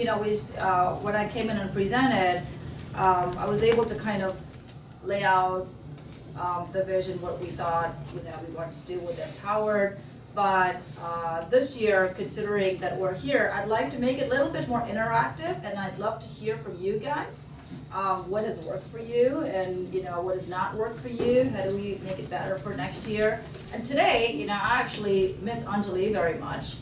when I came in and presented, I was able to kind of lay out the vision, what we thought, we wanted to do with Empowered. But this year, considering that we're here, I'd like to make it a little bit more interactive, and I'd love to hear from you guys. What has worked for you, and what has not worked for you? How do we make it better for next year? And today, I actually miss Anjali very much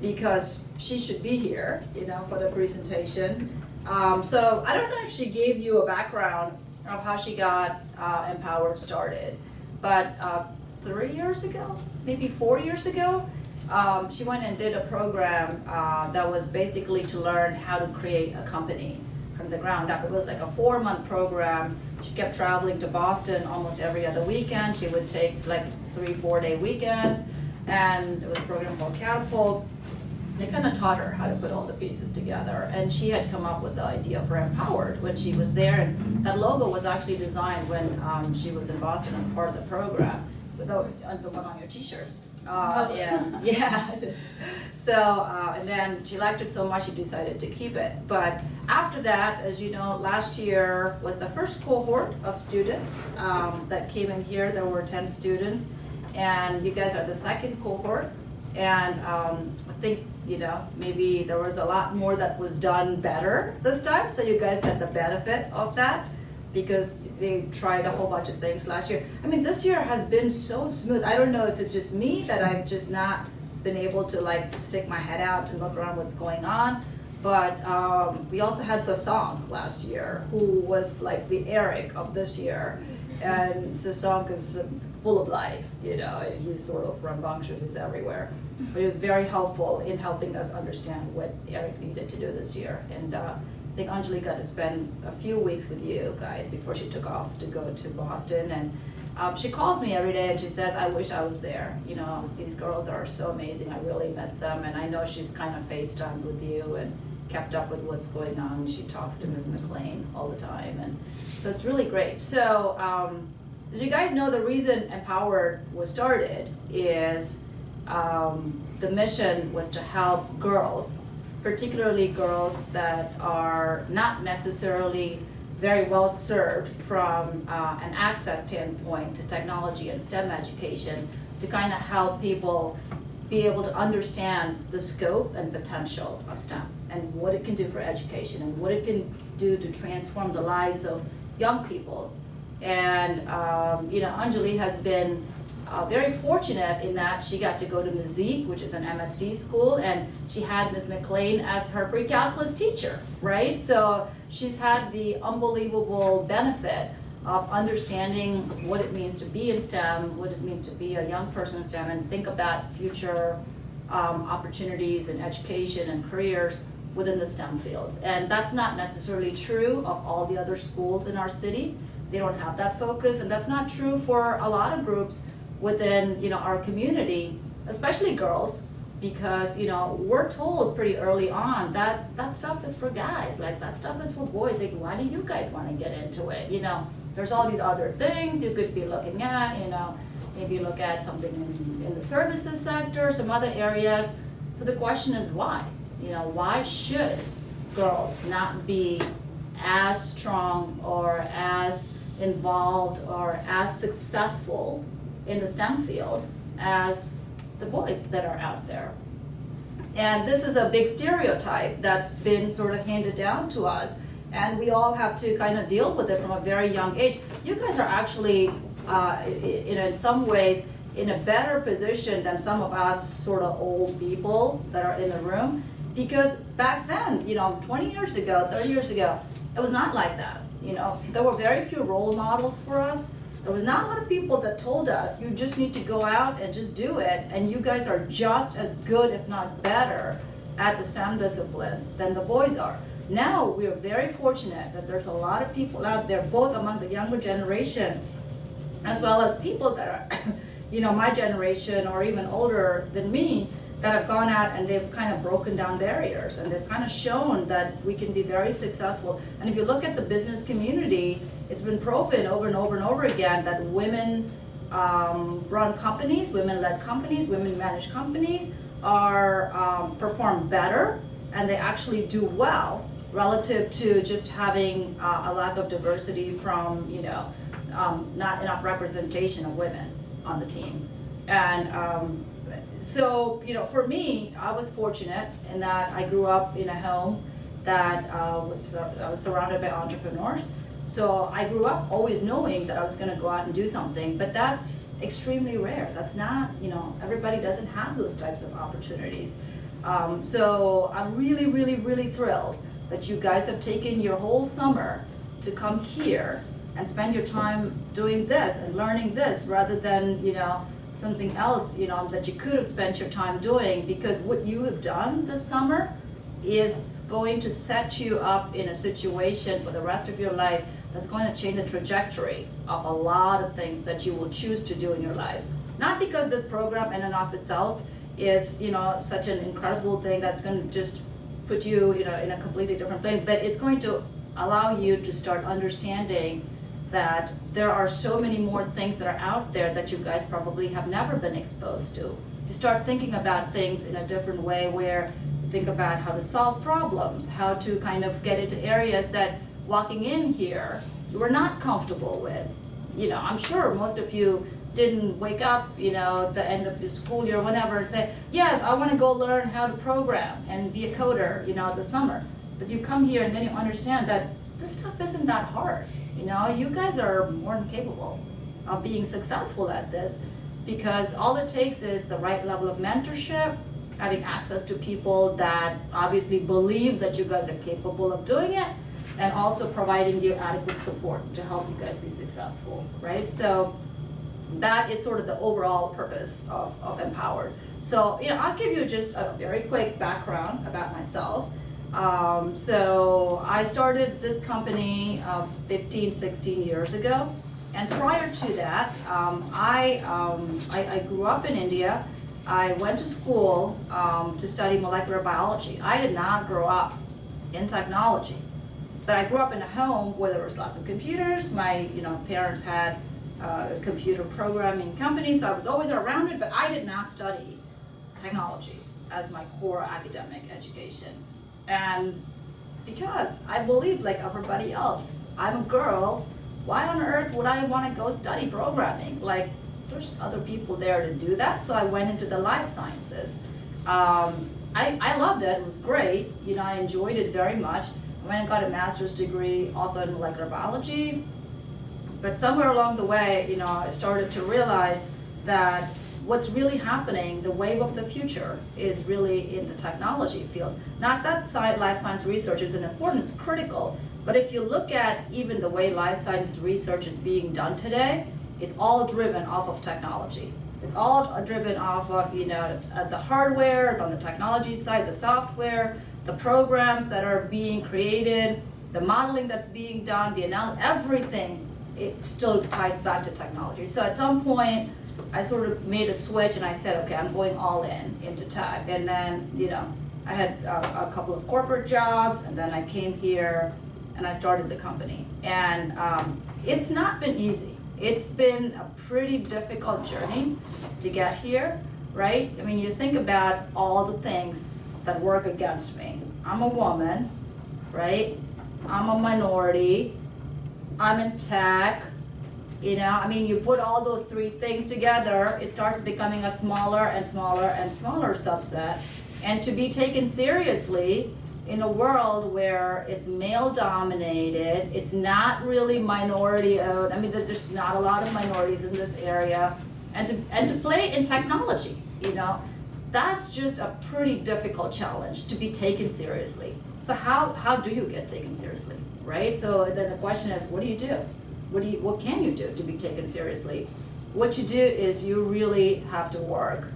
because she should be here, for the presentation. So I don't know if she gave you a background of how she got Empowered started, but 3 years ago, maybe 4 years ago, she went and did a program that was basically to learn how to create a company from the ground up. It was like a 4-month program. She kept traveling to Boston almost every other weekend. She would take like 3-4 day weekends, and it was a program called Catapult. They kind of taught her how to put all the pieces together, and she had come up with the idea for Empowered when she was there, and that logo was actually designed when she was in Boston as part of the program, with the one on your t-shirts. Yeah. So, and then she liked it so much she decided to keep it. But after that, as you know, last year was the first cohort of students that came in here. There were 10 students, and you guys are the second cohort. And I think, maybe there was a lot more that was done better this time, so you guys get the benefit of that, because they tried a whole bunch of things last year. I mean, this year has been so smooth. I don't know if it's just me that I've just not been able to stick my head out and look around what's going on. But we also had Sasank last year, who was like the Eric of this year. And Sasank is full of life, he's sort of rambunctious, he's everywhere. But he was very helpful in helping us understand what Eric needed to do this year. And I think Anjali got to spend a few weeks with you guys before she took off to go to Boston. And she calls me every day and she says, I wish I was there. These girls are so amazing, I really miss them. And I know she's kind of FaceTimed with you and kept up with what's going on. She talks to Ms. McLean all the time, and so it's really great. So as you guys know, the reason Empowered was started is the mission was to help girls, particularly girls that are not necessarily very well served from an access standpoint to technology and STEM education, to kind of help people be able to understand the scope and potential of STEM and what it can do for education and what it can do to transform the lives of young people. And Anjali has been very fortunate in that she got to go to Mazik, which is an MSD school, and she had Ms. McLean as her pre-calculus teacher, right? So she's had the unbelievable benefit of understanding what it means to be in STEM, what it means to be a young person in STEM, and think about future opportunities in education and careers within the STEM fields. And that's not necessarily true of all the other schools in our city. They don't have that focus, and that's not true for a lot of groups within our community, especially girls, because we're told pretty early on that that stuff is for guys, like that stuff is for boys. Like, why do you guys want to get into it? There's all these other things you could be looking at, maybe look at something in the services sector, some other areas. So the question is why? Why should girls not be as strong or as involved or as successful in the STEM fields as the boys that are out there? And this is a big stereotype that's been sort of handed down to us, and we all have to kind of deal with it from a very young age. You guys are actually, in some ways, in a better position than some of us sort of old people that are in the room, because back then, 20 years ago, 30 years ago, it was not like that. There were very few role models for us. There was not a lot of people that told us, you just need to go out and just do it, and you guys are just as good, if not better, at the STEM disciplines than the boys are. Now, we are very fortunate that there's a lot of people out there, both among the younger generation, as well as people that are, my generation or even older than me, that have gone out and they've kind of broken down barriers, and they've kind of shown that we can be very successful. And if you look at the business community, it's been proven over and over and over again that women run companies, women-led companies, women-managed companies are perform better and they actually do well relative to just having a lack of diversity from, not enough representation of women on the team. And so, for me, I was fortunate in that I grew up in a home that I was surrounded by entrepreneurs. So I grew up always knowing that I was going to go out and do something, but that's extremely rare. That's not, everybody doesn't have those types of opportunities. So I'm really, really, really thrilled that you guys have taken your whole summer to come here and spend your time doing this and learning this rather than, something else, that you could have spent your time doing, because what you have done this summer is going to set you up in a situation for the rest of your life that's going to change the trajectory of a lot of things that you will choose to do in your lives. Not because this program in and of itself is, such an incredible thing that's going to just put you, in a completely different plane, but it's going to allow you to start understanding that there are so many more things that are out there that you guys probably have never been exposed to. You start thinking about things in a different way, where you think about how to solve problems, how to kind of get into areas that walking in here you were not comfortable with. I'm sure most of you didn't wake up, the end of the school year or whenever and say, yes, I want to go learn how to program and be a coder, this summer. But you come here and then you understand that this stuff isn't that hard. You guys are more than capable of being successful at this, because all it takes is the right level of mentorship, having access to people that obviously believe that you guys are capable of doing it, and also providing you adequate support to help you guys be successful, right? So that is sort of the overall purpose of Empowered. So, I'll give you just a very quick background about myself. So I started this company 15, 16 years ago. And prior to that, I grew up in India. I went to school to study molecular biology. I did not grow up in technology, but I grew up in a home where there was lots of computers. My parents had a computer programming company, so I was always around it, but I did not study technology as my core academic education. And because I believe, like everybody else, I'm a girl, why on earth would I want to go study programming? Like, there's other people there to do that, so I went into the life sciences. I loved it, it was great, I enjoyed it very much. I went and got a master's degree also in molecular biology, but somewhere along the way, I started to realize that what's really happening, the wave of the future, is really in the technology fields. Not that life science research isn't important, it's critical, but if you look at even the way life science research is being done today, it's all driven off of technology. It's all driven off of, the hardware is on the technology side, the software, the programs that are being created, the modeling that's being done, the analysis, everything, it still ties back to technology. So at some point, I sort of made a switch and I said, okay, I'm going all into tech. And then, I had a couple of corporate jobs, and then I came here and I started the company. And it's not been easy. It's been a pretty difficult journey to get here, right? I mean, you think about all the things that work against me. I'm a woman, right? I'm a minority. I'm in tech. You put all those three things together, it starts becoming a smaller and smaller and smaller subset. And to be taken seriously in a world where it's male dominated, it's not really minority owned. There's just not a lot of minorities in this area. And to play in technology, that's just a pretty difficult challenge to be taken seriously. So how do you get taken seriously, right? So then the question is, what do you do? What can you do to be taken seriously? What you do is you really have to work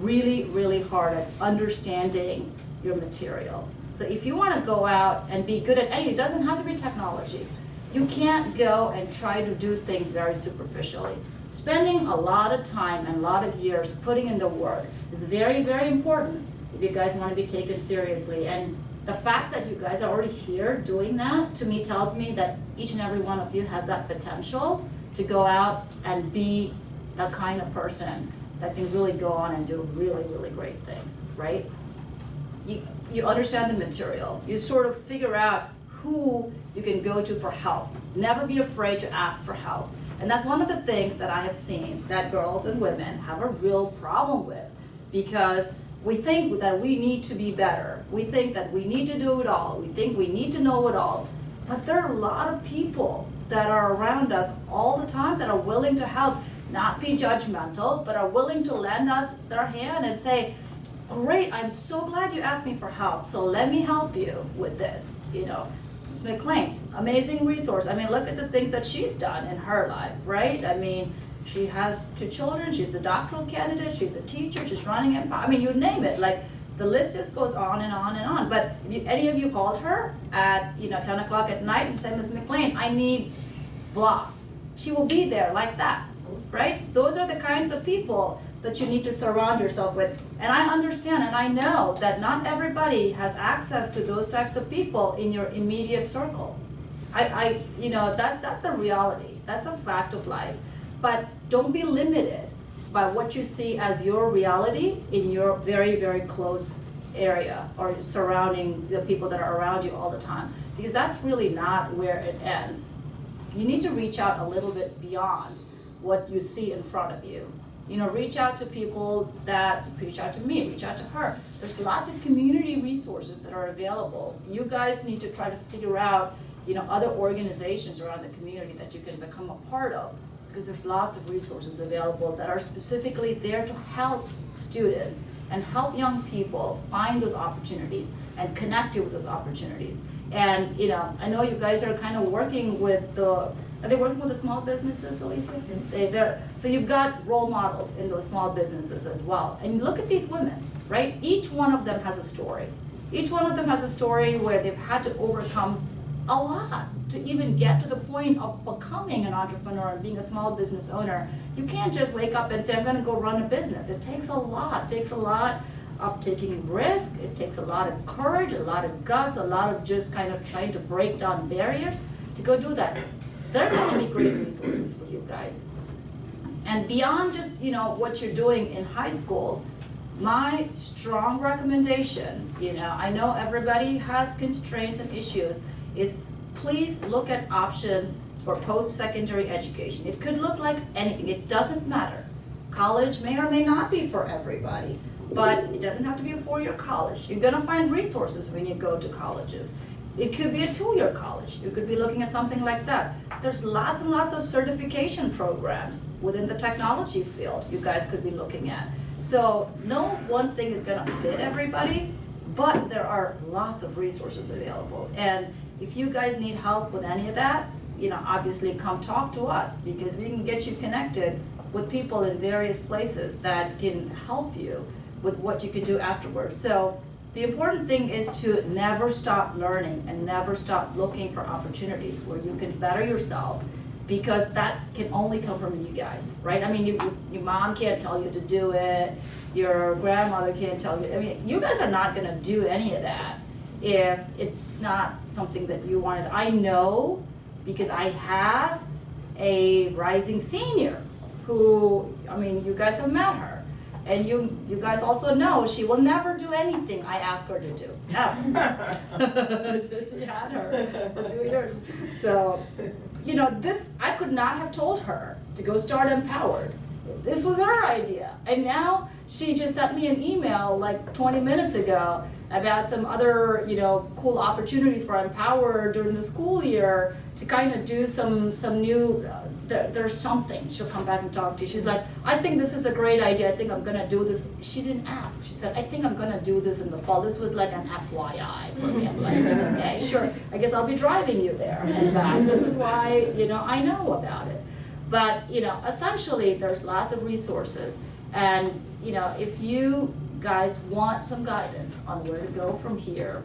really, really hard at understanding your material. So if you want to go out and be good at anything, it doesn't have to be technology. You can't go and try to do things very superficially. Spending a lot of time and a lot of years putting in the work is very, very important if you guys want to be taken seriously. And the fact that you guys are already here doing that, to me, tells me that each and every one of you has that potential to go out and be the kind of person that can really go on and do really, really great things, right? you understand the material. You sort of figure out who you can go to for help. Never be afraid to ask for help. And that's one of the things that I have seen that girls and women have a real problem with, because we think that we need to be better. We think that we need to do it all. We think we need to know it all. But there are a lot of people that are around us all the time that are willing to help, not be judgmental, but are willing to lend us their hand and say, great, I'm so glad you asked me for help, so let me help you with this. Ms. McLean, amazing resource. I mean, look at the things that she's done in her life, right? I mean, she has 2 children, she's a doctoral candidate, she's a teacher, she's running Empower. I mean, you name it. Like, the list just goes on and on and on. But if any of you called her at 10 o'clock at night and said, Ms. McLean, I need blah, she will be there like that, right? Those are the kinds of people that you need to surround yourself with. And I understand and I know that not everybody has access to those types of people in your immediate circle. That's a reality. That's a fact of life. But don't be limited by what you see as your reality in your very, very close area or surrounding the people that are around you all the time, because that's really not where it ends. You need to reach out a little bit beyond what you see in front of you. Reach out to people reach out to me, reach out to her. There's lots of community resources that are available. You guys need to try to figure out, other organizations around the community that you can become a part of, because there's lots of resources available that are specifically there to help students and help young people find those opportunities and connect you with those opportunities. And I know you guys are kind of working with are they working with the small businesses, Alicia? So you've got role models in those small businesses as well. And look at these women, right? Each one of them has a story. Each one of them has a story where they've had to overcome a lot to even get to the point of becoming an entrepreneur and being a small business owner. You can't just wake up and say, I'm going to go run a business. It takes a lot. It takes a lot of taking risk. It takes a lot of courage, a lot of guts, a lot of just kind of trying to break down barriers to go do that. There are going to be great resources for you guys. And beyond just, what you're doing in high school, my strong recommendation, I know everybody has constraints and issues, is please look at options for post-secondary education. It could look like anything. It doesn't matter. College may or may not be for everybody, but it doesn't have to be a 4-year college. You're going to find resources when you go to colleges. It could be a 2-year college. You could be looking at something like that. There's lots and lots of certification programs within the technology field you guys could be looking at. So no one thing is going to fit everybody, but there are lots of resources available. And if you guys need help with any of that, obviously come talk to us, because we can get you connected with people in various places that can help you with what you can do afterwards. So the important thing is to never stop learning and never stop looking for opportunities where you can better yourself, because that can only come from you guys, right? I mean, your mom can't tell you to do it, your grandmother can't tell you. I mean, you guys are not going to do any of that if it's not something that you wanted. I know, because I have a rising senior who, you guys have met her. And you guys also know she will never do anything I ask her to do. Never. She had her for 2 years. So, this, I could not have told her to go start Empowered. This was her idea. And now she just sent me an email like 20 minutes ago about some other, cool opportunities for Empowered during the school year to kind of do some new, there's something. She'll come back and talk to you. She's like, I think this is a great idea. I think I'm going to do this. She didn't ask. She said, I think I'm going to do this in the fall. This was like an FYI for me. I'm like, okay, sure. I guess I'll be driving you there and back. This is why, I know about it. But, essentially, there's lots of resources. And, if you guys want some guidance on where to go from here,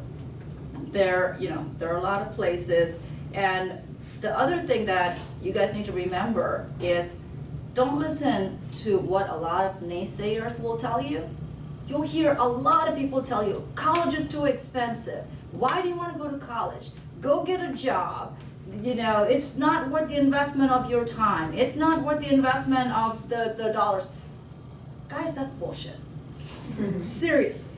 there are a lot of places. And the other thing that you guys need to remember is, don't listen to what a lot of naysayers will tell you. You'll hear a lot of people tell you, college is too expensive. Why do you want to go to college? Go get a job. It's not worth the investment of your time. It's not worth the investment of the dollars. Guys, that's bullshit. Seriously.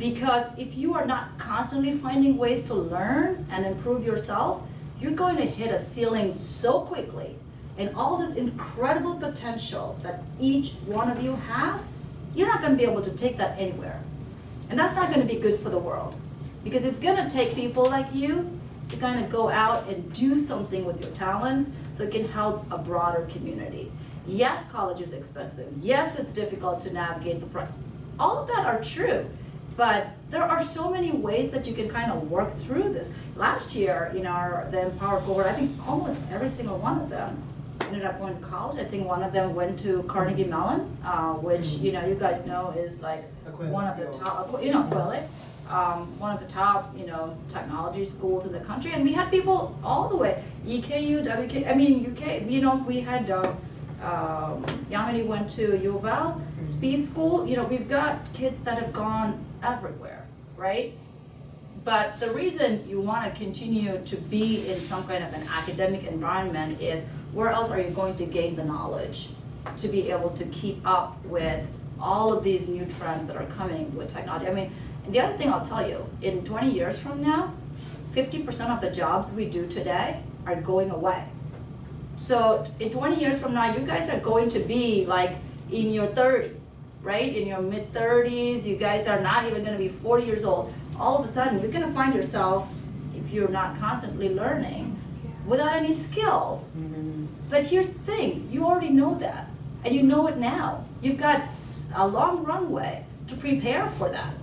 Because if you are not constantly finding ways to learn and improve yourself, you're going to hit a ceiling so quickly. And all this incredible potential that each one of you has, you're not going to be able to take that anywhere. And that's not going to be good for the world. Because it's going to take people like you to kind of go out and do something with your talents so it can help a broader community. Yes, college is expensive. Yes, it's difficult to navigate the price. All of that are true. But there are so many ways that you can kind of work through this. Last year, the Empower cohort, I think almost every single one of them ended up going to college. I think one of them went to Carnegie Mellon, which you guys know is like one of the top, Quillet, one of the top technology schools in the country. And we had people all the way, EKU, WK, I mean UK. We had Yamini went to U of L, Speed School. We've got kids that have gone everywhere, right? But the reason you want to continue to be in some kind of an academic environment is where else are you going to gain the knowledge to be able to keep up with all of these new trends that are coming with technology? I mean, and the other thing I'll tell you, in 20 years from now, 50% of the jobs we do today are going away. So in 20 years from now, you guys are going to be like in your 30s, right? In your mid 30s, you guys are not even going to be 40 years old. All of a sudden, you're going to find yourself, if you're not constantly learning, without any skills. But here's the thing, you already know that, and you know it now. You've got a long runway to prepare for that.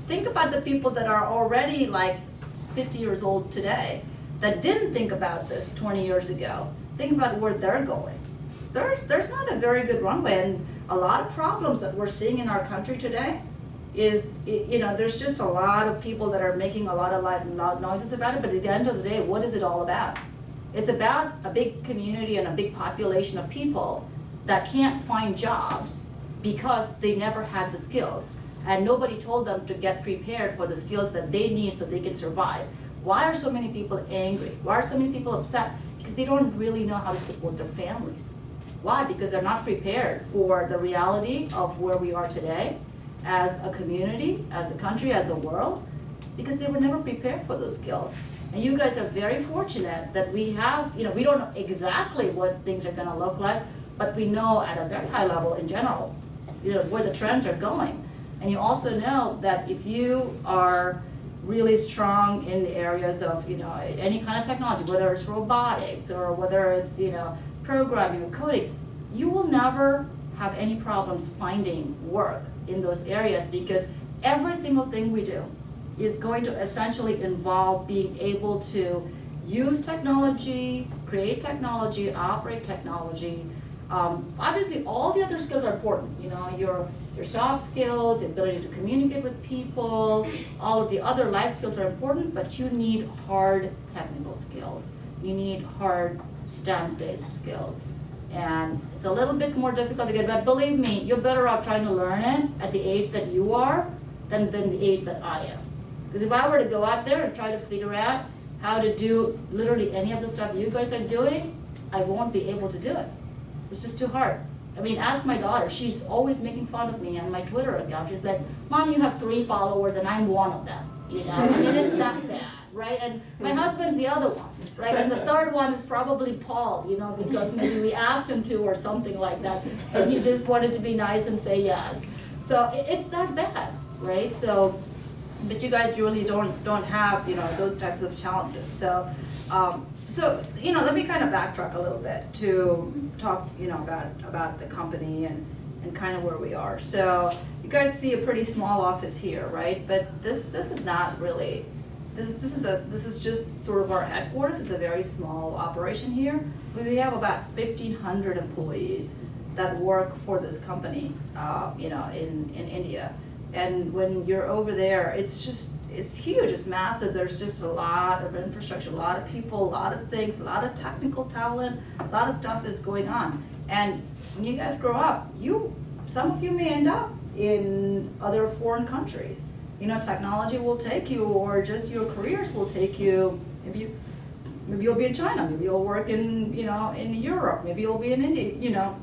Think about the people that are already like 50 years old today that didn't think about this 20 years ago. Think about where they're going. There's not a very good runway, and a lot of problems that we're seeing in our country today is, there's just a lot of people that are making a lot of loud noises about it, but at the end of the day, what is it all about? It's about a big community and a big population of people that can't find jobs because they never had the skills, and nobody told them to get prepared for the skills that they need so they can survive. Why are so many people angry? Why are so many people upset? Because they don't really know how to support their families. Why? Because they're not prepared for the reality of where we are today as a community, as a country, as a world, because they were never prepared for those skills. And you guys are very fortunate that we have, we don't know exactly what things are going to look like, but we know at a very high level in general, where the trends are going. And you also know that if you are really strong in the areas of, any kind of technology, whether it's robotics or whether it's, programming or coding, you will never have any problems finding work in those areas, because every single thing we do is going to essentially involve being able to use technology, create technology, operate technology. Obviously, all the other skills are important. Your soft skills, the ability to communicate with people, all of the other life skills are important, but you need hard technical skills. You need hard STEM-based skills. And it's a little bit more difficult to get, but believe me, you're better off trying to learn it at the age that you are than the age that I am. Because if I were to go out there and try to figure out how to do literally any of the stuff you guys are doing, I won't be able to do it. It's just too hard. I mean, ask my daughter. She's always making fun of me on my Twitter account. She's like, Mom, you have 3 followers and I'm one of them. I mean, it's that bad, right? And my husband's the other one, right? And the third one is probably Paul, because maybe we asked him to or something like that, and he just wanted to be nice and say yes. So it's that bad, right? So, but you guys really don't have, those types of challenges. So, let me kind of backtrack a little bit to talk, about the company and kind of where we are. So you guys see a pretty small office here, right? But this is not really, this is just sort of our headquarters. It's a very small operation here. We have about 1,500 employees that work for this company, in India. And when you're over there, it's huge, it's massive. There's just a lot of infrastructure, a lot of people, a lot of things, a lot of technical talent, a lot of stuff is going on. And when you guys grow up, some of you may end up in other foreign countries. Technology will take you, or just your careers will take you. Maybe you'll be in China, maybe you'll work in, in Europe, maybe you'll be in India,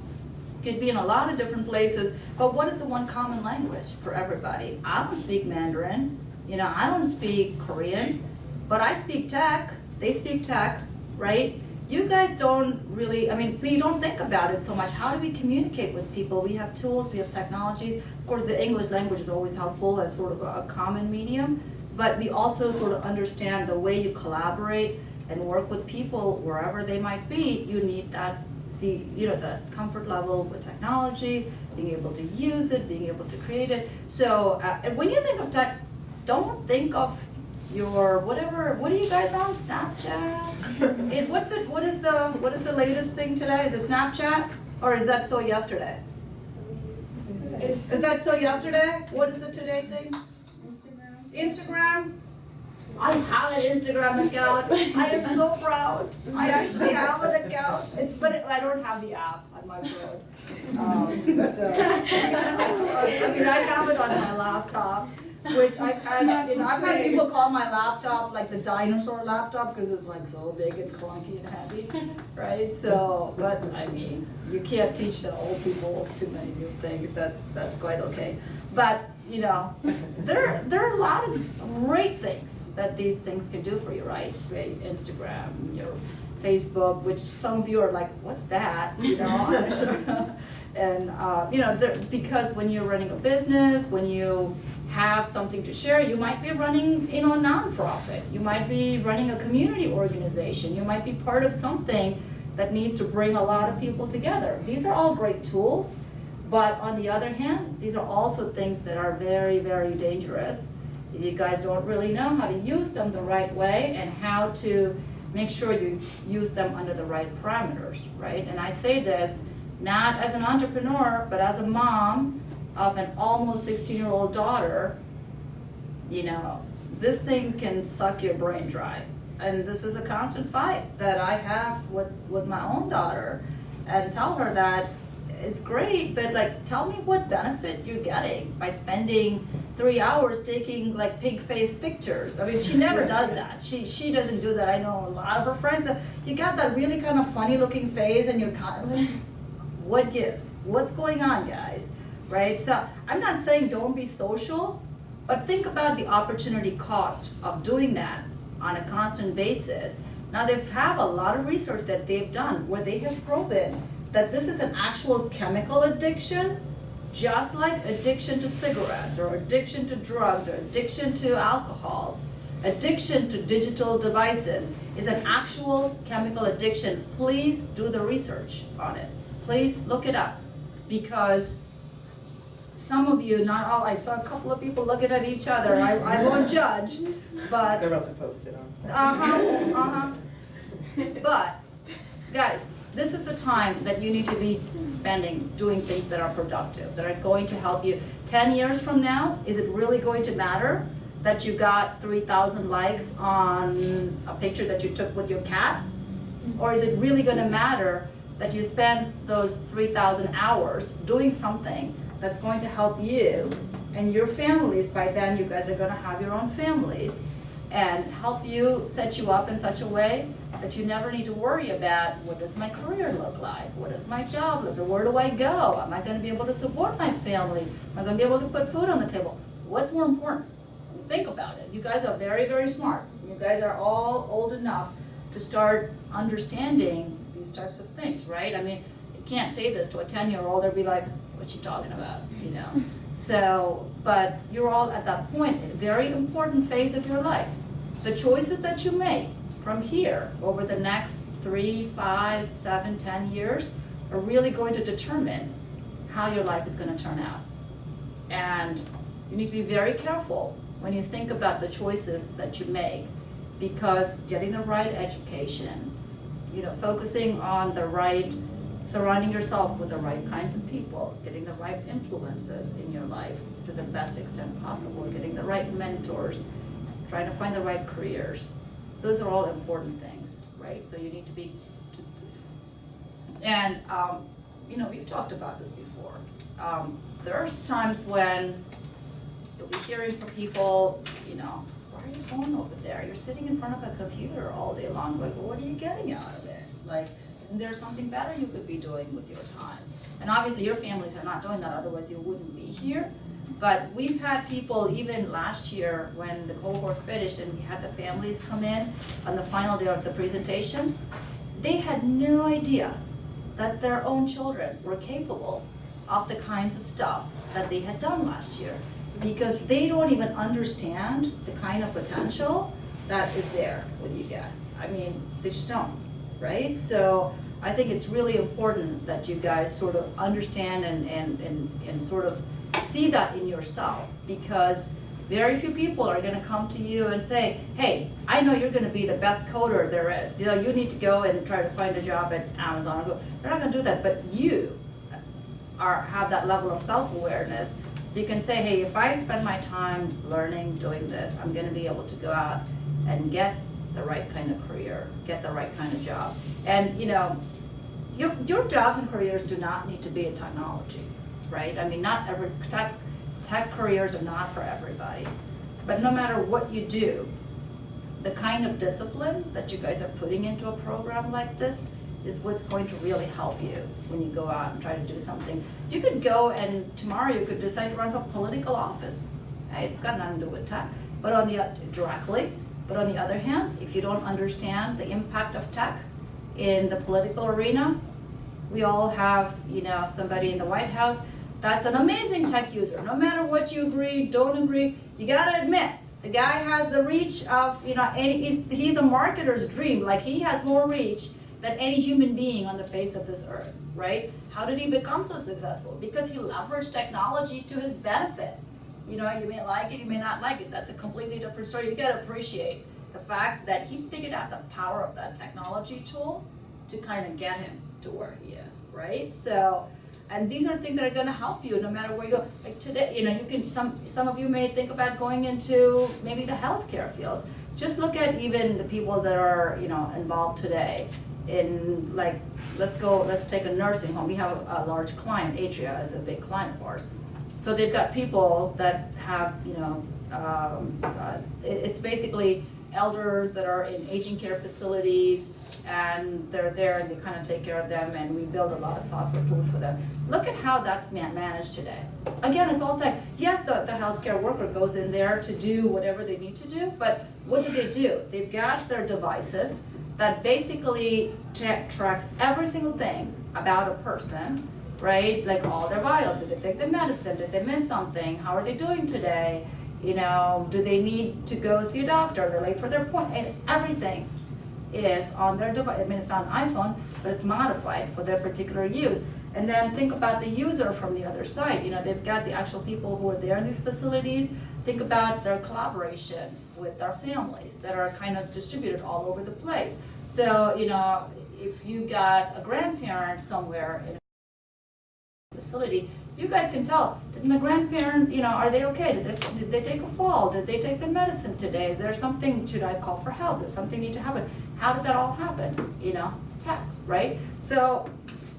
could be in a lot of different places, but what is the one common language for everybody? I don't speak Mandarin, I don't speak Korean, but I speak tech, they speak tech, right? You guys don't really, we don't think about it so much. How do we communicate with people? We have tools, we have technologies. Of course, the English language is always helpful as sort of a common medium, but we also sort of understand the way you collaborate and work with people wherever they might be. You need the comfort level with technology, being able to use it, being able to create it. So when you think of tech, don't think of your whatever. What are you guys on? Snapchat? What is the latest thing today? Is it Snapchat, or is that so yesterday? Is that so yesterday? What is the today thing? Instagram. I have an Instagram account. I am so proud. I actually have an account. But I don't have the app on my phone. I have it on my laptop, which I've had people call my laptop like the dinosaur laptop because it's like so big and clunky and heavy, right? So, but you can't teach the old people too many new things. That's quite okay. But there are a lot of great things that these things can do for you, right? Instagram, your Facebook, which some of you are like, what's that? I'm sure. And because when you're running a business, when you have something to share, you might be running, a nonprofit. You might be running a community organization. You might be part of something that needs to bring a lot of people together. These are all great tools, but on the other hand, these are also things that are very, very dangerous if you guys don't really know how to use them the right way and how to make sure you use them under the right parameters, right? And I say this not as an entrepreneur, but as a mom of an almost 16-year-old daughter. This thing can suck your brain dry. And this is a constant fight that I have with my own daughter, and tell her that it's great, but tell me what benefit you're getting by spending 3 hours taking pig face pictures. She never does that. She doesn't do that. I know a lot of her friends do. You got that really kind of funny looking face and you're kind of what gives? What's going on, guys? Right? So I'm not saying don't be social, but think about the opportunity cost of doing that on a constant basis. Now they have a lot of research that they've done where they have proven that this is an actual chemical addiction, just like addiction to cigarettes or addiction to drugs or addiction to alcohol. Addiction to digital devices is an actual chemical addiction. Please do the research on it. Please look it up, because some of you, not all, I saw a couple of people looking at each other. I won't judge, but they're about to post it on Snapchat. But guys, this is the time that you need to be spending doing things that are productive, that are going to help you. 10 years from now, is it really going to matter that you got 3,000 likes on a picture that you took with your cat? Or is it really going to matter that you spend those 3,000 hours doing something that's going to help you and your families? By then, you guys are going to have your own families, and help you, set you up in such a way that you never need to worry about, what does my career look like? What does my job look like? Where do I go? Am I going to be able to support my family? Am I going to be able to put food on the table? What's more important? Think about it. You guys are very, very smart. You guys are all old enough to start understanding these types of things, right? You can't say this to a 10-year-old. They'll be like, what's she talking about? So, but you're all at that point, a very important phase of your life. The choices that you make from here over the next 3, 5, 7, 10 years are really going to determine how your life is going to turn out. And you need to be very careful when you think about the choices that you make, because getting the right education, focusing on the right, surrounding yourself with the right kinds of people, getting the right influences in your life to the best extent possible, getting the right mentors, trying to find the right careers. Those are all important things, right? So you need to be, and we've talked about this before. There's times when you'll be hearing from people, why are you going over there? You're sitting in front of a computer all day long. Like, what are you getting out of it? Isn't there something better you could be doing with your time? And obviously your families are not doing that, otherwise you wouldn't be here. But we've had people, even last year when the cohort finished and we had the families come in on the final day of the presentation, they had no idea that their own children were capable of the kinds of stuff that they had done last year, because they don't even understand the kind of potential that is there with you guys. I mean, they just don't, right? So I think it's really important that you guys sort of understand and sort of see that in yourself, because very few people are gonna come to you and say, hey, I know you're gonna be the best coder there is. You know, you need to go and try to find a job at Amazon. They're not gonna do that, but you have that level of self-awareness. You can say, hey, if I spend my time learning, doing this, I'm gonna be able to go out and get the right kind of career, get the right kind of job. And you know, your jobs and careers do not need to be in technology, right? I mean, not every tech careers are not for everybody. But no matter what you do, the kind of discipline that you guys are putting into a program like this is what's going to really help you when you go out and try to do something. You could go and tomorrow you could decide to run for political office. Hey, it's got nothing to do with tech, but directly. But on the other hand, if you don't understand the impact of tech in the political arena, we all have, you know, somebody in the White House that's an amazing tech user. No matter what you agree, don't agree, you gotta admit, the guy has the reach of, you know, he's a marketer's dream. Like, he has more reach than any human being on the face of this earth, right? How did he become so successful? Because he leveraged technology to his benefit. You know, you may like it, you may not like it. That's a completely different story. You gotta appreciate the fact that he figured out the power of that technology tool to kind of get him to where he is, right? So, and these are things that are gonna help you no matter where you go. Like today, you know, you can, some of you may think about going into maybe the healthcare fields. Just look at even the people that are, you know, involved today in, like, let's take a nursing home. We have a large client, Atria is a big client of ours. So they've got people that have, you know, it's basically elders that are in aging care facilities, and they're there and they kind of take care of them, and we build a lot of software tools for them. Look at how that's managed today. Again, it's all tech. Yes, the healthcare worker goes in there to do whatever they need to do, but what do? They've got their devices that basically tracks every single thing about a person, right? Like all their vitals. Did they take their medicine? Did they miss something? How are they doing today? You know, do they need to go see a doctor? They're late for their appointment. And everything is on their device. I mean, it's on an iPhone, but it's modified for their particular use. And then think about the user from the other side. You know, they've got the actual people who are there in these facilities. Think about their collaboration with their families that are kind of distributed all over the place. So, you know, if you got a grandparent somewhere in a facility, you guys can tell, did my grandparent, you know, are they okay? Did they take a fall? Did they take their medicine today? Is there something, should I call for help? Does something need to happen? How did that all happen? You know, text, right? So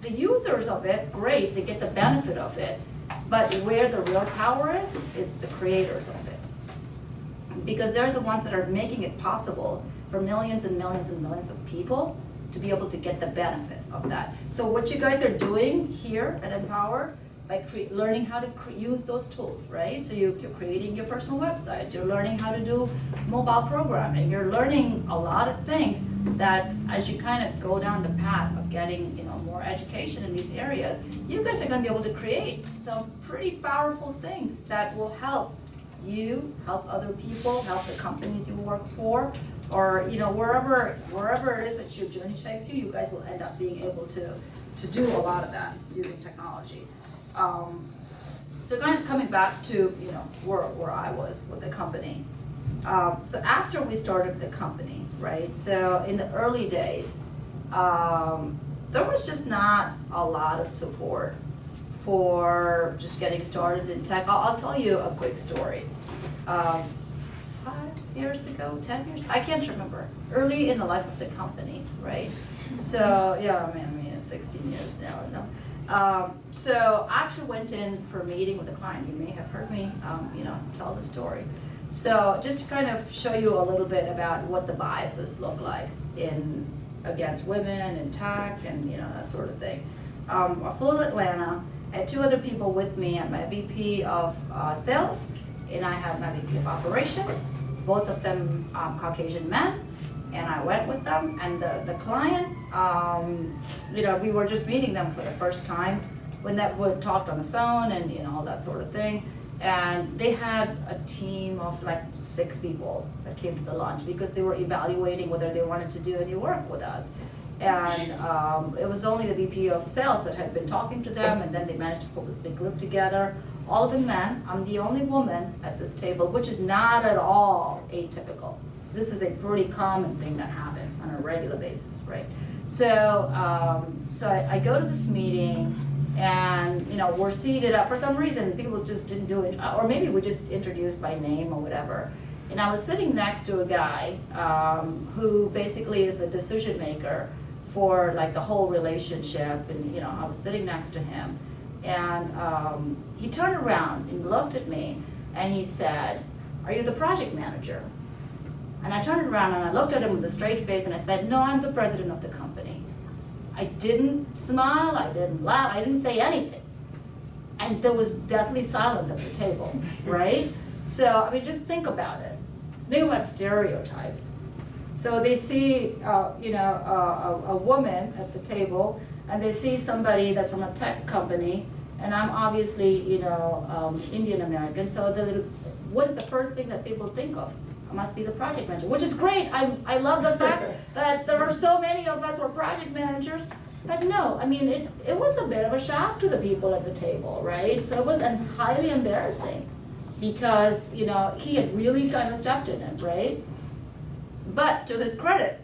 the users of it, great, they get the benefit of it, but where the real power is the creators of it. Because they're the ones that are making it possible for millions and millions and millions of people to be able to get the benefit of that. So what you guys are doing here at Empower, by learning how to use those tools, right? So you're creating your personal website, you're learning how to do mobile programming, you're learning a lot of things that as you kind of go down the path of getting, you know, more education in these areas, you guys are going to be able to create some pretty powerful things that will help you, help other people, help the companies you work for, or, you know, wherever it is that your journey takes you, you guys will end up being able to do a lot of that using technology. So kind of coming back to, you know, where I was with the company. So after we started the company, right, so in the early days, there was just not a lot of support for just getting started in tech. I'll tell you a quick story. 5 years ago, 10 years, I can't remember, early in the life of the company, right? So, yeah, I mean, it's 16 years now, no? So I actually went in for a meeting with a client. You may have heard me, you know, tell the story. So just to kind of show you a little bit about what the biases look like in against women in tech and, you know, that sort of thing. I flew to Atlanta, I had 2 other people with me, and my VP of sales, and I had my VP of operations, both of them Caucasian men, and I went with them, and the client, you know, we were just meeting them for the first time. When that would talk on the phone and, you know, all that sort of thing. And they had a team of like 6 people that came to the lunch because they were evaluating whether they wanted to do any work with us. And it was only the VP of sales that had been talking to them, and then they managed to pull this big group together. All the men, I'm the only woman at this table, which is not at all atypical. This is a pretty common thing that happens on a regular basis, right? So, I go to this meeting, and, you know, we're seated up. For some reason, people just didn't do it, or maybe we just introduced by name or whatever. And I was sitting next to a guy who basically is the decision maker for like the whole relationship, and, you know, I was sitting next to him, and he turned around and looked at me, and he said, "Are you the project manager?" And I turned around and I looked at him with a straight face, and I said, "No, I'm the president of the company." I didn't smile, I didn't laugh, I didn't say anything. And there was deathly silence at the table, right? So, I mean, just think about it. Think about stereotypes. So they see, you know, a woman at the table, and they see somebody that's from a tech company, and I'm obviously, you know, Indian American, so what is the first thing that people think of? Must be the project manager, which is great. I love the fact that there are so many of us who are project managers, but no, I mean, it was a bit of a shock to the people at the table, right? So it was highly embarrassing because, you know, he had really kind of stepped in it, right? But to his credit,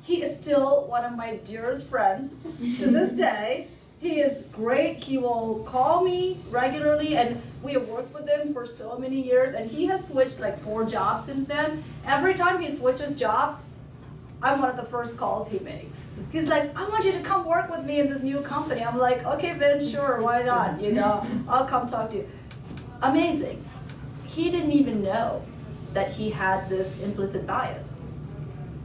he is still one of my dearest friends to this day. He is great. He will call me regularly, and we have worked with him for so many years, and he has switched like 4 jobs since then. Every time he switches jobs, I'm one of the first calls he makes. He's like, "I want you to come work with me in this new company." I'm like, "Okay, Ben, sure, why not? You know, I'll come talk to you." Amazing. He didn't even know that he had this implicit bias.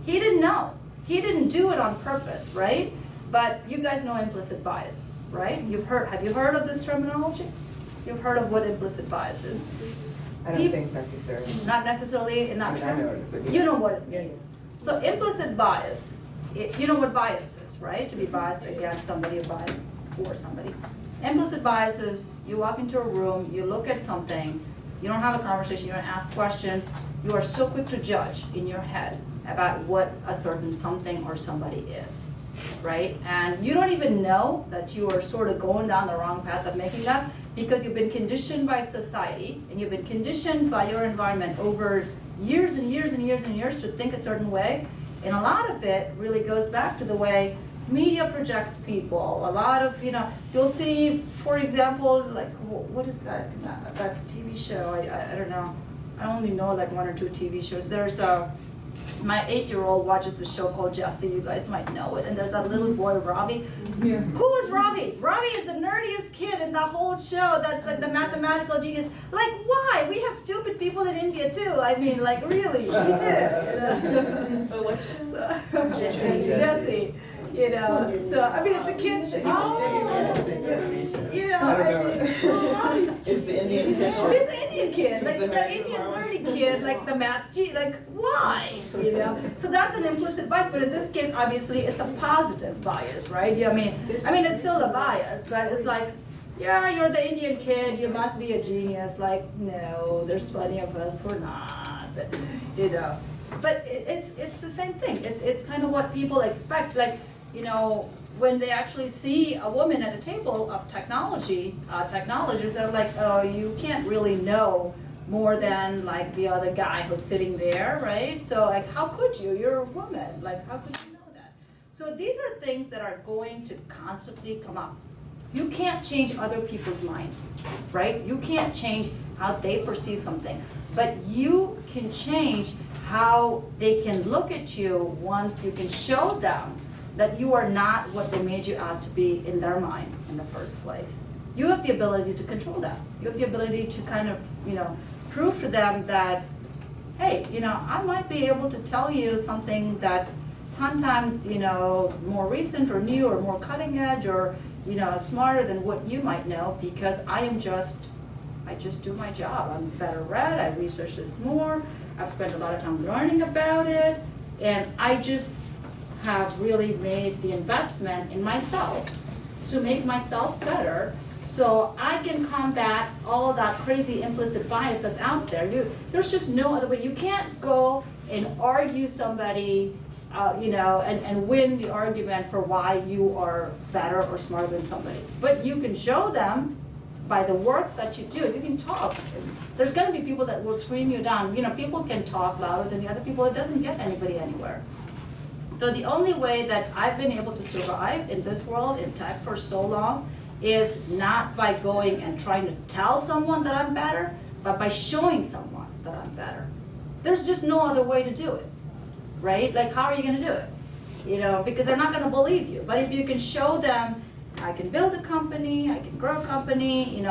He didn't know. He didn't do it on purpose, right? But you guys know implicit bias, right? Have you heard of this terminology? You've heard of what implicit bias is? I don't think necessarily. Not necessarily in that I term? know it, but You know what it means. So implicit bias, you know what bias is, right? To be biased against somebody or biased for somebody. Implicit bias is you walk into a room, you look at something, you don't have a conversation, you don't ask questions, you are so quick to judge in your head about what a certain something or somebody is. Right? And you don't even know that you are sort of going down the wrong path of making that because you've been conditioned by society and you've been conditioned by your environment over years and years and years and years to think a certain way. And a lot of it really goes back to the way media projects people. A lot of, you know, you'll see, for example, like, what is that TV show? I don't know. I only know like 1 or 2 TV shows. There's my 8-year-old watches the show called Jesse, you guys might know it, and there's that little boy, Robbie. Yeah. Who is Robbie? Robbie is the nerdiest kid in the whole show, that's like the mathematical genius. Like, why? We have stupid people in India too. I mean, like, really, we did. You know? Jesse. You know, so, I mean, it's a kid show. Oh, you know, I mean, It's the Indian kid. He's the Indian kid, like the Indian nerdy kid, like the math, like why? You know, so that's an implicit bias. But in this case, obviously, it's a positive bias, right? Yeah, I mean, it's still a bias, but it's like, yeah, you're the Indian kid, you must be a genius. Like, no, there's plenty of us who are not, you know. But it's the same thing. It's kind of what people expect, like. You know, when they actually see a woman at a table of technologists, they're like, oh, you can't really know more than like the other guy who's sitting there, right? So like, how could you? You're a woman. Like, how could you know that? So these are things that are going to constantly come up. You can't change other people's minds, right? You can't change how they perceive something, but you can change how they can look at you once you can show them that you are not what they made you out to be in their minds in the first place. You have the ability to control that. You have the ability to kind of, you know, prove to them that, hey, you know, I might be able to tell you something that's sometimes, more recent or new or more cutting edge or, smarter than what you might know, because I just do my job. I'm better read, I research this more, I've spent a lot of time learning about it, and I just have really made the investment in myself to make myself better, so I can combat all that crazy implicit bias that's out there. There's just no other way. You can't go and argue somebody, and win the argument for why you are better or smarter than somebody. But you can show them by the work that you do. You can talk. There's going to be people that will scream you down. People can talk louder than the other people. It doesn't get anybody anywhere. So the only way that I've been able to survive in this world, in tech for so long, is not by going and trying to tell someone that I'm better, but by showing someone that I'm better. There's just no other way to do it, right? Like, how are you going to do it? Because they're not going to believe you. But if you can show them, I can build a company, I can grow a company,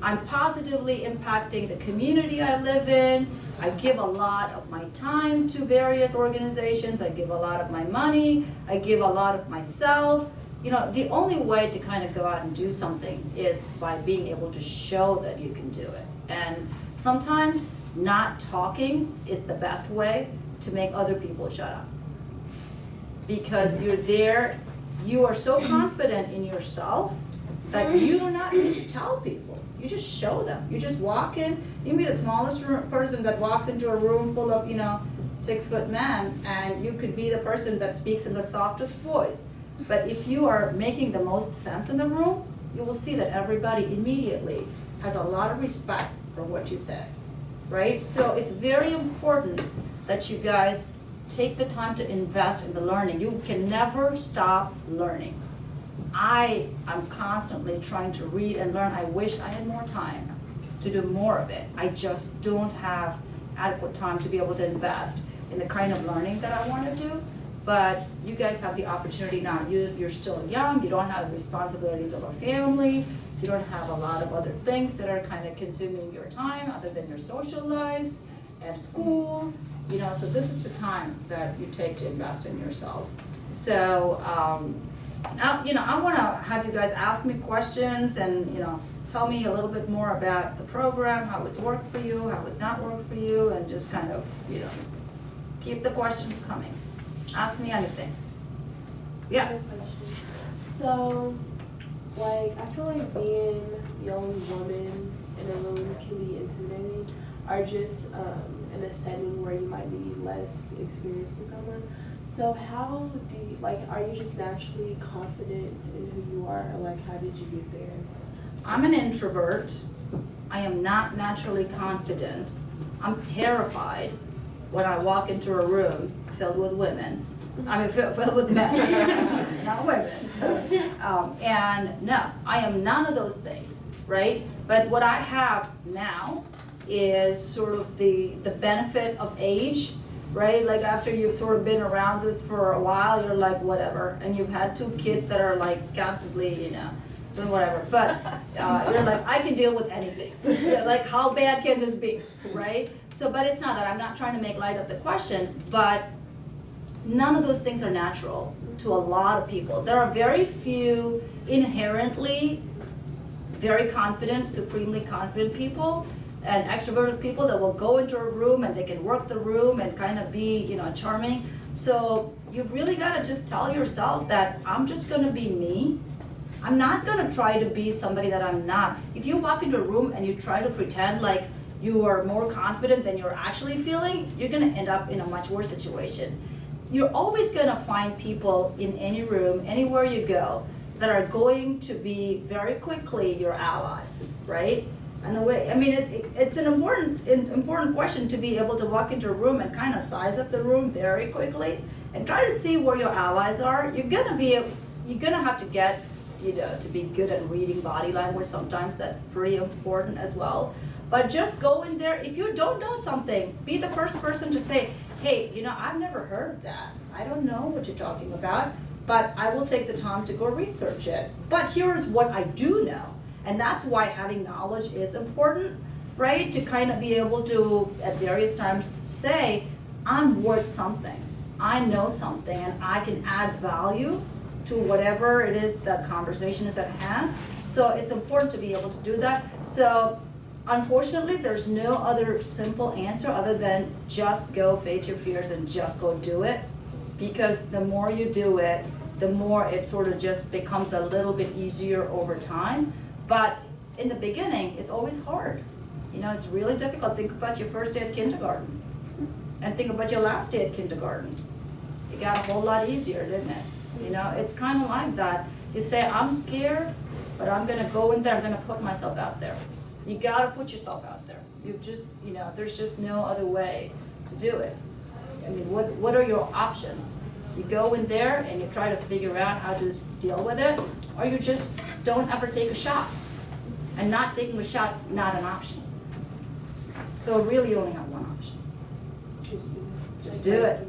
I'm positively impacting the community I live in, I give a lot of my time to various organizations, I give a lot of my money, I give a lot of myself. The only way to kind of go out and do something is by being able to show that you can do it. And sometimes not talking is the best way to make other people shut up. Because you're there, you are so confident in yourself that you do not need to tell people. You just show them. You just walk in, you can be the smallest person that walks into a room full of, 6-foot men, and you could be the person that speaks in the softest voice. But if you are making the most sense in the room, you will see that everybody immediately has a lot of respect for what you say, right? So it's very important that you guys take the time to invest in the learning. You can never stop learning. I am constantly trying to read and learn. I wish I had more time to do more of it. I just don't have adequate time to be able to invest in the kind of learning that I want to do. But you guys have the opportunity now. You're still young, you don't have the responsibilities of a family, you don't have a lot of other things that are kind of consuming your time other than your social lives and school, so this is the time that you take to invest in yourselves. So, now, I want to have you guys ask me questions and, tell me a little bit more about the program, how it's worked for you, how it's not worked for you, and just kind of, keep the questions coming. Ask me anything. Yeah. So, I feel like being a young woman in a room can be intimidating, or just in a setting where you might be less experienced than someone. So how do you, are you just naturally confident in who you are, or how did you get there? I'm an introvert. I am not naturally confident. I'm terrified when I walk into a room filled with women. Filled with men, not women. And no, I am none of those things, right? But what I have now is sort of the benefit of age, right? Like after you've sort of been around this for a while, you're like, whatever. And you've had 2 kids that are constantly, doing whatever. But you're like, I can deal with anything. Like, how bad can this be, right? So, but it's not that. I'm not trying to make light of the question, but none of those things are natural to a lot of people. There are very few inherently very confident, supremely confident people and extroverted people that will go into a room and they can work the room and kind of be, charming. So you've really got to just tell yourself that I'm just going to be me. I'm not going to try to be somebody that I'm not. If you walk into a room and you try to pretend like you are more confident than you're actually feeling, you're going to end up in a much worse situation. You're always going to find people in any room, anywhere you go, that are going to be very quickly your allies, right? And the way, it's an important question to be able to walk into a room and kind of size up the room very quickly and try to see where your allies are. You're gonna have to get, to be good at reading body language sometimes. That's pretty important as well. But just go in there. If you don't know something, be the first person to say, hey, I've never heard of that. I don't know what you're talking about, but I will take the time to go research it. But here's what I do know. And that's why having knowledge is important, right? To kind of be able to, at various times, say, I'm worth something. I know something and I can add value to whatever it is that conversation is at hand. So it's important to be able to do that. So unfortunately, there's no other simple answer other than just go face your fears and just go do it. Because the more you do it, the more it sort of just becomes a little bit easier over time. But in the beginning, it's always hard. You know, it's really difficult. Think about your first day at kindergarten. And think about your last day at kindergarten. It got a whole lot easier, didn't it? You know, it's kind of like that. You say, I'm scared, but I'm gonna go in there, I'm gonna put myself out there. You gotta put yourself out there. You just, you know, there's just no other way to do it. I mean, what are your options? You go in there and you try to figure out how to deal with it, or you just don't ever take a shot. And not taking a shot is not an option. So really you only have one option. Just do it.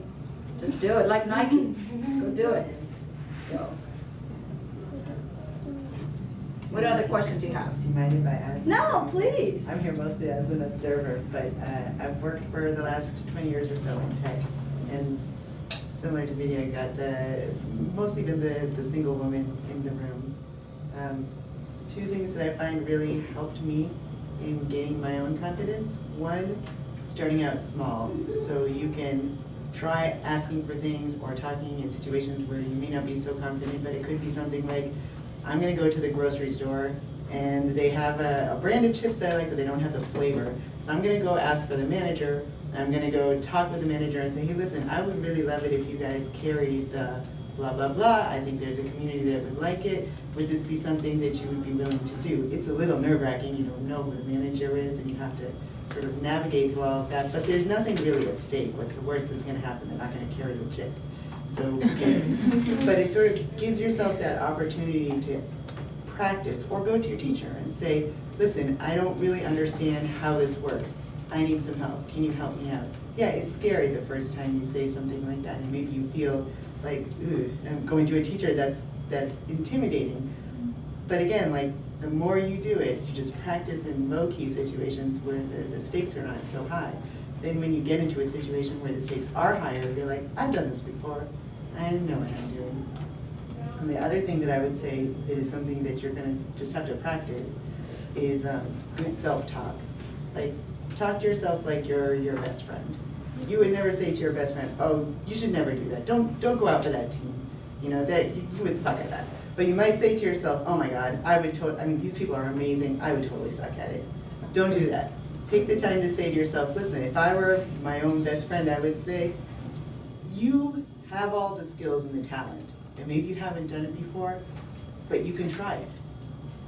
Just do it, like Nike. Just go do it. Go. What other questions do you have? Do you mind if I ask? No, please. I'm here mostly as an observer, but I've worked for the last 20 years or so in tech. And similar to Vidya, I got mostly been the single woman in the room. Two things that I find really helped me in gaining my own confidence. One, starting out small, so you can try asking for things or talking in situations where you may not be so confident, but it could be something like, I'm gonna go to the grocery store and they have a brand of chips that I like, but they don't have the flavor. So I'm gonna go ask for the manager, and I'm gonna go talk with the manager and say, hey, listen, I would really love it if you guys carry the blah, blah, blah. I think there's a community that would like it. Would this be something that you would be willing to do? It's a little nerve-wracking, you don't know who the manager is, and you have to sort of navigate through all of that, but there's nothing really at stake. What's the worst that's gonna happen? They're not gonna carry the chips. So who cares? But it sort of gives yourself that opportunity to practice, or go to your teacher and say, listen, I don't really understand how this works. I need some help. Can you help me out? Yeah, it's scary the first time you say something like that, and maybe you feel like, ooh, I'm going to a teacher, that's intimidating. But again, like, the more you do it, you just practice in low-key situations where the stakes are not so high. Then when you get into a situation where the stakes are higher, you're like, I've done this before. I know what I'm doing. And the other thing that I would say that is something that you're gonna just have to practice is good self-talk. Like, talk to yourself like you're your best friend. You would never say to your best friend, oh, you should never do that. Don't go out for that team. You know, that you would suck at that. But you might say to yourself, oh my God, I mean, these people are amazing, I would totally suck at it. Don't do that. Take the time to say to yourself, listen, if I were my own best friend, I would say, you have all the skills and the talent, and maybe you haven't done it before, but you can try it.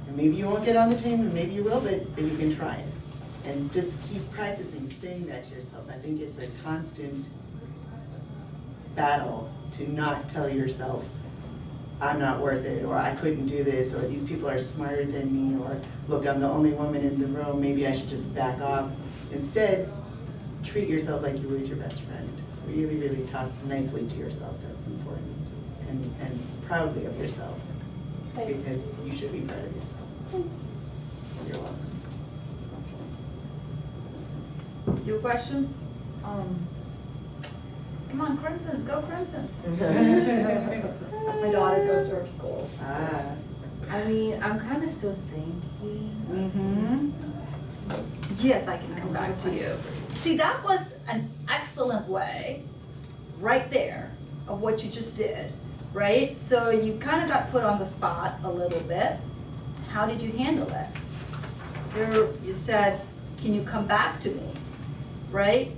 And maybe you won't get on the team, and maybe you will, but you can try it. And just keep practicing saying that to yourself. I think it's a constant battle to not tell yourself, I'm not worth it, or I couldn't do this, or these people are smarter than me, or look, I'm the only woman in the room, maybe I should just back off. Instead, treat yourself like you would your best friend. Really, really talk nicely to yourself, that's important. And proudly of yourself, because you should be proud of yourself. You're welcome. Your question? Come on, Crimsons, go Crimsons. My daughter goes to her school. Ah. I mean, I'm kind of still thinking. Yes, I can come back to you. See, that was an excellent way, right there, of what you just did, right? So you kind of got put on the spot a little bit. How did you handle it? You said, can you come back to me, right?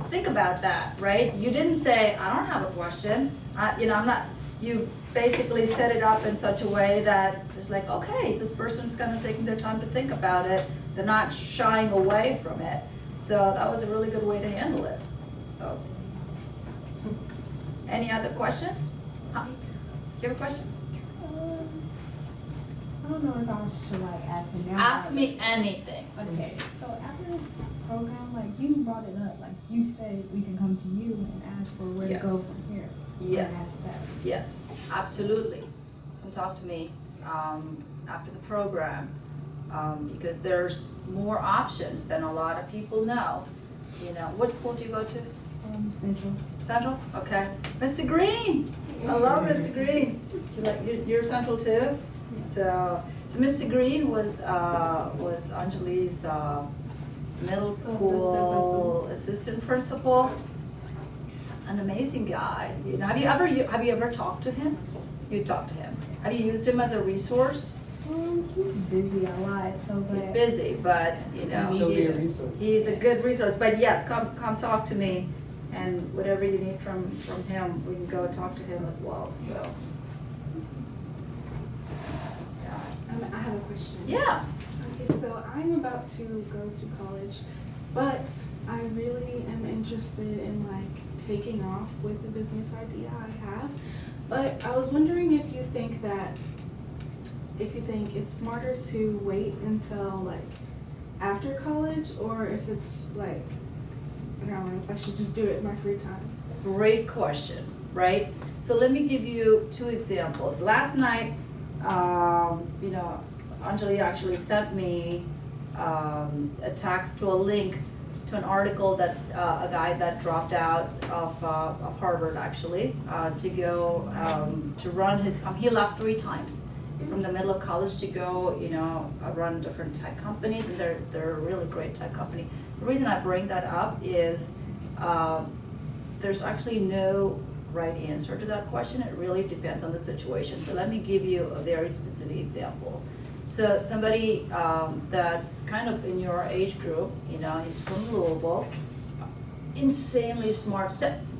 Think about that, right? You didn't say, I don't have a question. I'm not, you basically set it up in such a way that it's like, okay, this person's kind of taking their time to think about it. They're not shying away from it. So that was a really good way to handle it. Oh. Any other questions? You have a question? I don't know if I should like ask him now. Ask me anything. Okay, so after this program, like you brought it up, like you said we can come to you and ask for where to go Yes. from here. So Yes. ask that. Yes, absolutely. Come talk to me after the program, because there's more options than a lot of people know. You know, what school do you go to? Central. Central? Okay. Mr. Green! I love Mr. Green. You're Central too? So Mr. Green was Anjali's middle school assistant principal. He's an amazing guy. You know, have you ever talked to him? You talked to him. Have you used him as a resource? He's busy a lot, so but. He's busy, but you know, Still be a resource. he's a good resource. But yes, come talk to me, and whatever you need from him, we can go talk to him as well. So. Yeah. I have a question. Yeah. Okay, so I'm about to go to college, but I really am interested in like taking off with the business idea I have. But I was wondering if you think it's smarter to wait until like after college, or if it's like, I don't know, if I should just do it in my free time. Great question, right? So let me give you two examples. Last night, you know, Anjali actually sent me a text to a link to an article that a guy that dropped out of Harvard actually to go to run his company. He left 3 times from the middle of college to go, you know, run different tech companies, and they're a really great tech company. The reason I bring that up is there's actually no right answer to that question. It really depends on the situation. So let me give you a very specific example. So somebody that's kind of in your age group, you know, he's from Louisville, insanely smart,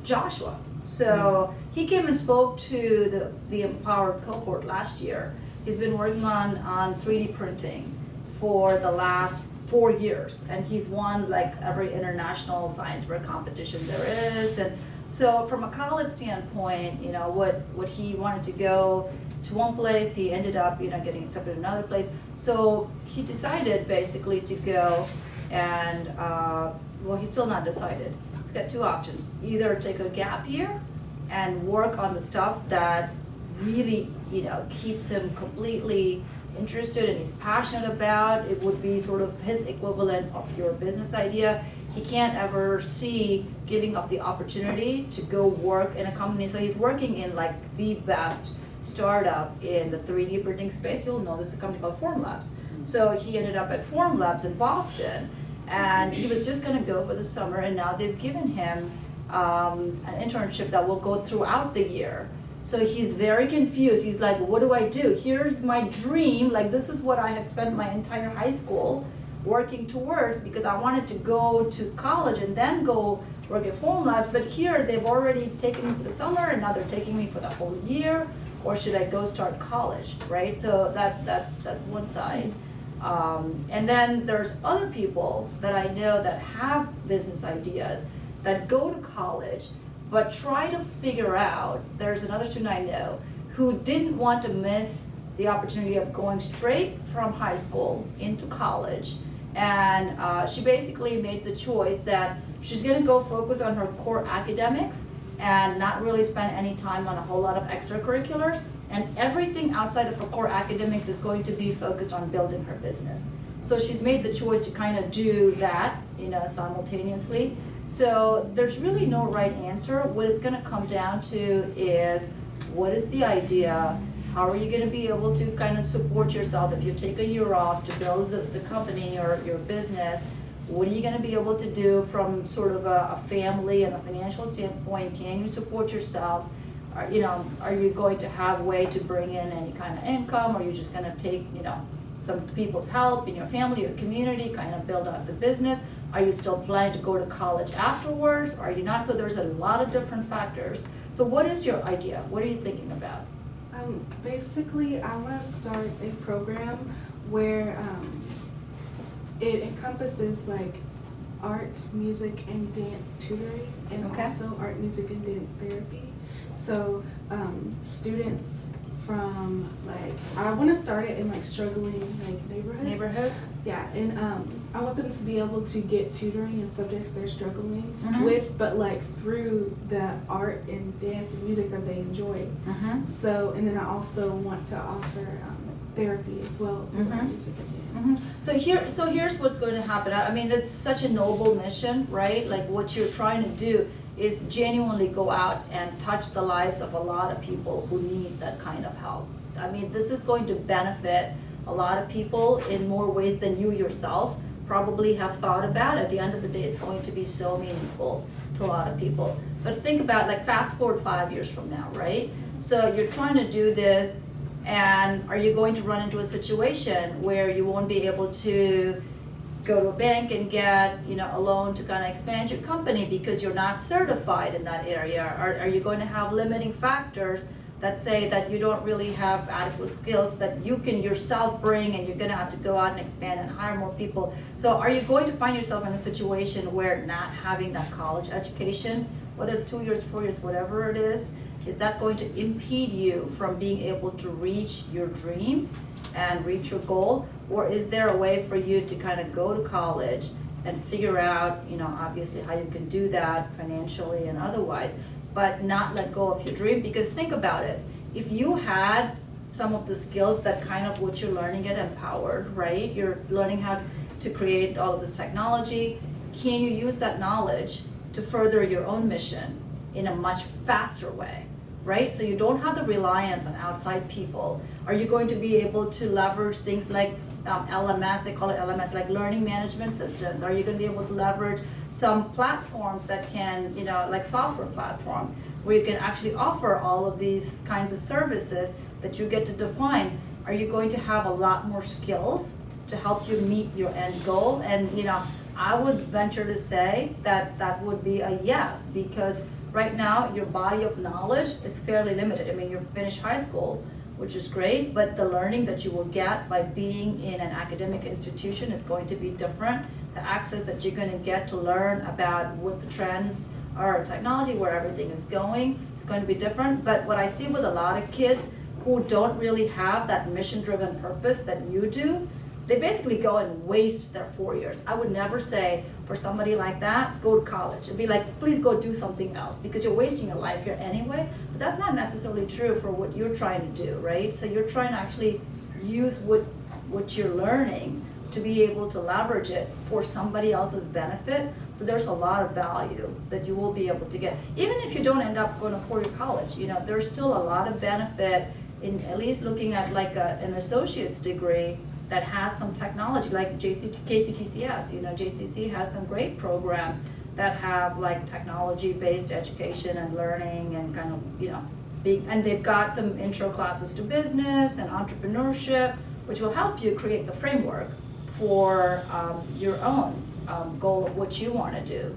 Joshua. So he came and spoke to the Empowered cohort last year. He's been working on 3D printing for the last 4 years, and he's won like every international science fair competition there is. And so from a college standpoint, you know, what he wanted to go to one place, he ended up, you know, getting accepted in another place. So he decided basically to go and, well, he's still not decided. He's got 2 options. Either take a gap year and work on the stuff that really, you know, keeps him completely interested and he's passionate about. It would be sort of his equivalent of your business idea. He can't ever see giving up the opportunity to go work in a company. So he's working in like the best startup in the 3D printing space. You'll know this is a company called Formlabs. So he ended up at Formlabs in Boston, and he was just gonna go for the summer, and now they've given him an internship that will go throughout the year. So he's very confused. He's like, what do I do? Here's my dream, like this is what I have spent my entire high school working towards, because I wanted to go to college and then go work at Formlabs, but here they've already taken me for the summer and now they're taking me for the whole year. Or should I go start college, right? So that's one side. And then there's other people that I know that have business ideas that go to college, but try to figure out, there's another student I know who didn't want to miss the opportunity of going straight from high school into college. And she basically made the choice that she's gonna go focus on her core academics and not really spend any time on a whole lot of extracurriculars, and everything outside of her core academics is going to be focused on building her business. So she's made the choice to kind of do that, you know, simultaneously. So there's really no right answer. What it's gonna come down to is, what is the idea? How are you gonna be able to kind of support yourself if you take a year off to build the company or your business? What are you gonna be able to do from sort of a family and a financial standpoint? Can you support yourself? Are you going to have a way to bring in any kind of income? Or are you just gonna take, you know, some people's help in your family or community, kind of build out the business? Are you still planning to go to college afterwards? Are you not? So there's a lot of different factors. So what is your idea? What are you thinking about? Basically, I want to start a program where it encompasses like art, music, and dance tutoring, and Okay. also art, music, and dance therapy. So students from like, I want to start it in like struggling like neighborhoods. Yeah, and I want them to be able to get tutoring in subjects they're struggling Mhm. with, but like through the art and dance and music that they enjoy. Mm-hmm. So, and then I also want to offer therapy as well through art, Mhm. music, and dance. Mm-hmm. So here's what's going to happen. I mean, it's such a noble mission, right? Like what you're trying to do is genuinely go out and touch the lives of a lot of people who need that kind of help. I mean, this is going to benefit a lot of people in more ways than you yourself probably have thought about. At the end of the day, it's going to be so meaningful to a lot of people. But think about, like, fast forward 5 years from now, right? So you're trying to do this, and are you going to run into a situation where you won't be able to go to a bank and get, you know, a loan to kind of expand your company because you're not certified in that area? Are you going to have limiting factors that say that you don't really have adequate skills that you can yourself bring, and you're gonna have to go out and expand and hire more people? So are you going to find yourself in a situation where not having that college education, whether it's 2 years, 4 years, whatever it is that going to impede you from being able to reach your dream and reach your goal? Or is there a way for you to kind of go to college and figure out, you know, obviously how you can do that financially and otherwise, but not let go of your dream? Because think about it, if you had some of the skills that kind of what you're learning at Empowered, right? You're learning how to create all of this technology. Can you use that knowledge to further your own mission in a much faster way, right? So you don't have the reliance on outside people. Are you going to be able to leverage things like LMS, they call it LMS, like learning management systems? Are you going to be able to leverage some platforms that can, you know, like software platforms, where you can actually offer all of these kinds of services that you get to define? Are you going to have a lot more skills to help you meet your end goal? And, you know, I would venture to say that that would be a yes, because right now your body of knowledge is fairly limited. I mean, you finished high school, which is great, but the learning that you will get by being in an academic institution is going to be different. The access that you're going to get to learn about what the trends are in technology, where everything is going, is going to be different. But what I see with a lot of kids who don't really have that mission-driven purpose that you do, they basically go and waste their 4 years. I would never say for somebody like that, go to college. It'd be like, please go do something else, because you're wasting your life here anyway. But that's not necessarily true for what you're trying to do, right? So you're trying to actually use what you're learning to be able to leverage it for somebody else's benefit. So there's a lot of value that you will be able to get. Even if you don't end up going to 4-year college, you know, there's still a lot of benefit in at least looking at like an associate's degree that has some technology, like KCTCS. You know, JCC has some great programs that have like technology-based education and learning and kind of, you know, and they've got some intro classes to business and entrepreneurship, which will help you create the framework for your own goal of what you want to do.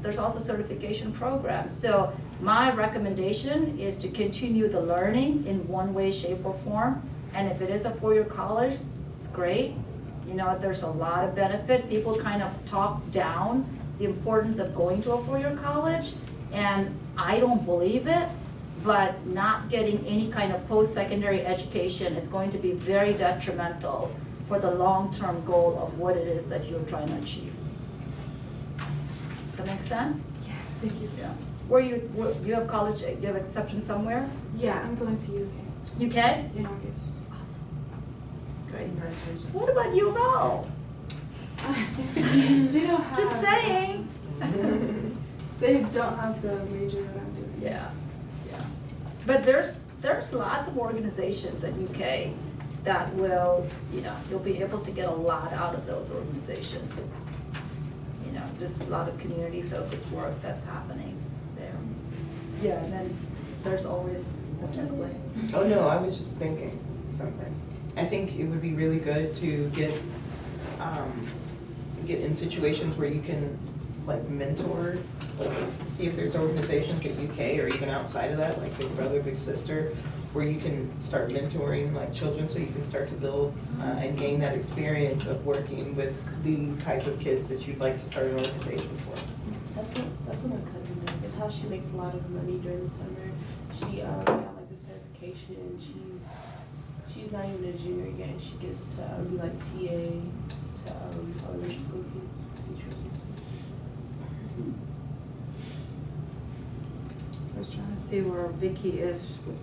There's also certification programs. So my recommendation is to continue the learning in one way, shape, or form. And if it is a 4-year college, it's great. You know, there's a lot of benefit. People kind of talk down the importance of going to a 4-year college, and I don't believe it, but not getting any kind of post-secondary education is going to be very detrimental for the long-term goal of what it is that you're trying to achieve. That make sense? Yeah, thank you. Yeah. You have college, you have acceptance somewhere? Yeah, I'm going to UK UK? in August. Awesome. Great. Congratulations. What about U of L? They don't have. Just saying. They don't have the major that I'm doing. Yeah, yeah. But there's lots of organizations at UK that will, you know, you'll be able to get a lot out of those organizations. You know, just a lot of community-focused work that's happening there. Yeah, and then there's always Mr. McLean. Oh, no, I was just thinking something. I think it would be really good to get in situations where you can like mentor, like see if there's organizations at UK or even outside of that, like Big Brother, Big Sister, where you can start mentoring like children, so you can start to build and gain that experience of working with the type of kids that you'd like to start an organization for. That's what my cousin does. That's how she makes a lot of money during the summer. She got like the certification. She's not even a junior yet. And she gets to be like TAs to elementary school kids, teachers and stuff. I was trying to see where Vicky is with